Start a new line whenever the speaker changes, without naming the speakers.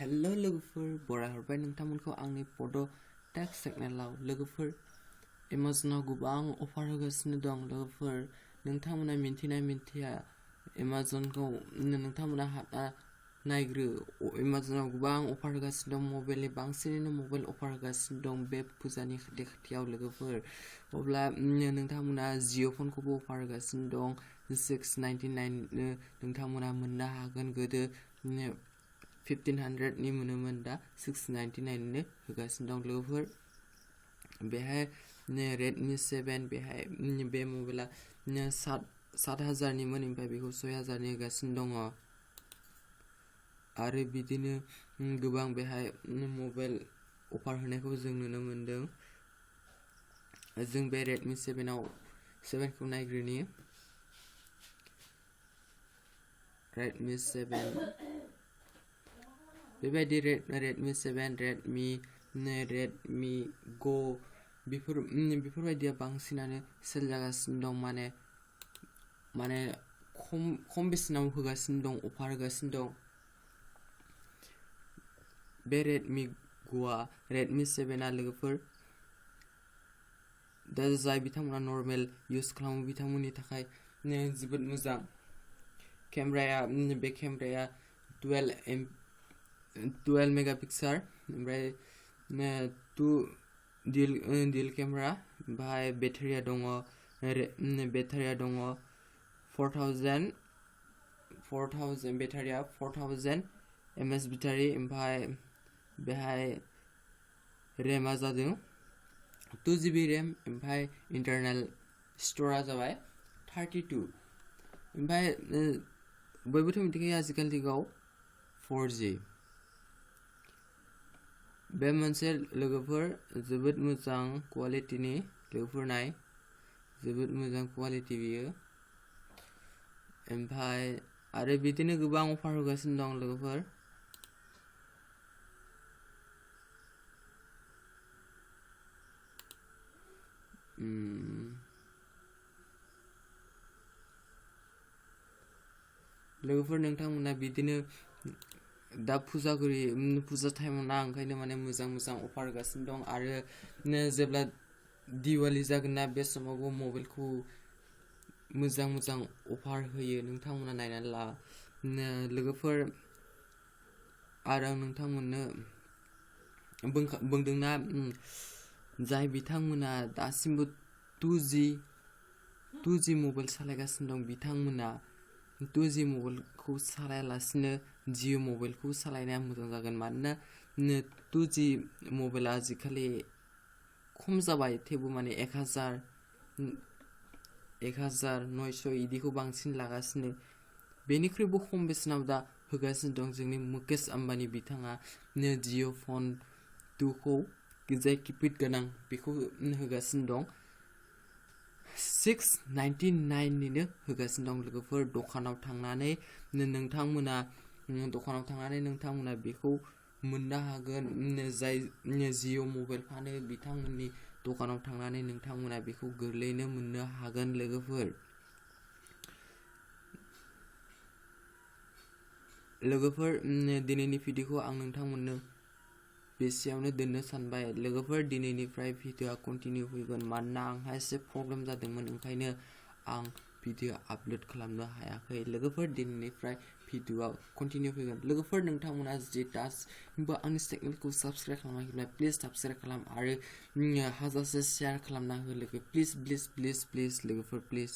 hello लोगोफोर बरायहरबाय नोंथांमोनखौ आंनि per tech चेनेलाव लोगोफोर एमाजनाव गोबां अफार होगासिनो दं लोगोफोर नोंथांमोना मिन्थिया एमाजनखौ नोंथांमोना हाबना नायग्रो एमाजनाव गोबां अफार होगासिनो दं मबाइलनि बांसिनैनो मबाइल अफार होगासिनो दं बे फुजानि खाथियाव लोगोफोर अब्ला नोंथांमोना जिअ फनखौबो अफार होगासिनो दं 699 नोंथांमोना मोननो हागोन गोदो 1500 नि मोनोमोन दा 699 होगासिनो दं लोगोफोर बेहाय रेडमी 7 बेहाय बे मबाइला 7000 निमोन ओमफ्राय बेखौ 6000 नि होगासिनो दङ आरो बिदिनो गोबां बेहाय मबाइल अफार होनायखौ जों नुनो मोनदों जों बे रेडमी 7 खौ नायग्रोनि रेडमी 7 बेबायदि रेडमी 7 रेडमी गो बेफोरबायदिया बांसिनानो सेल जागासिनो दं माने खम बेसेनाव होगासिनो दं अफार होगासिनो दं बे रेडमी ग'आ रेडमी 7 आ लोगोफोर दा जाय बिथांमोना नर्मेल इउज खालामो बिथांमोननि थाखाय जोबोद मोजां बे केमेराया 12 मेगापिक्सेल ओमफ्राय 2 डिल केमेरा ओमफ्राय बेटारिया दङ 4000 बेटारिया 4000 mAh बेटारि ओमफ्राय बेहाय रेमआ जादों 2GB रेम ओमफ्राय इन्टारनेल स्ट'रेजआ जाबाय 32 ओमफ्राय बयबोथ' मिथिखायो आजिखालियाव 4G बे मोनसे लोगोफोर जोबोद मोजां क्वालिटिनि लोगोफोर नाय जोबोद मोजां क्वालिटि बियो ओमफ्राय आरो बिदिनो गोबां अफार होगासिनो दं लोगोफोर नोंथांमोना बिदिनो दा फुजा टाइमाव ना ओंखायनो माने मोजां अफार होगासिनो दं आरो जेब्ला दिवाली जागोन ना बे समावबो मबाइलखौ मोजां अफार होयो नोंथांमोना नायनानै ला लोगोफोर आरो आं नोंथांमोननो बुंदोंना जाय बिथांमोना दासिमबो 2G मबाइल सालायगासिनो दं बिथांमोना 2G मबाइलखौ सालायालासिनो जिअ मबाइलखौ सालायनाया मोजां जागोन मानोना 2G मबाइला आजिखालि खम जाबाय थेवबो माने 1900 इदिखौ बांसिन लागासिनो बेनिख्रुइबो खम बेसेनाव दा होगासिनो दं जोंनि मुकेश आम्बानी बिथाङा जिअ फन 2 खौ जाय किपेड गोनां बेखौ होगासिनो दं 699 निनो होगासिनो दं लोगोफोर दखानाव थांनानै नोंथांमोना बेखौ मोननो हागोन जाय जिअ मबाइल फानो बिथांमोननि दखानाव थांनानै नोंथांमोना बेखौ गोरलैयैनो मोननो हागोन लोगोफोर दिनैनि भिडिअखौ आं नोंथांमोननो बेसेयावनो दोननो सानबाय लोगोफोर दिनैनिफ्राय भिडिअआ कन्टिनिउ फैगोन मानोना आंहा एसे प्रब्लेम जादोंमोन ओंखायनो आं भिडिअ आपलोड खालामनो हायाखै लोगोफोर दिनैनिफ्राय भिडिअआ कन्टिनिउ फैगोन लोगोफोर नोंथांमोना जुदि दासिमबो आंनि चेनेलखौ साबस्क्राइब खालामाखैब्ला प्लिज साबस्क्राइब खालाम आरो हाजासे शेयार खालामना हो लोगो प्लिज लोगोफोर प्लिज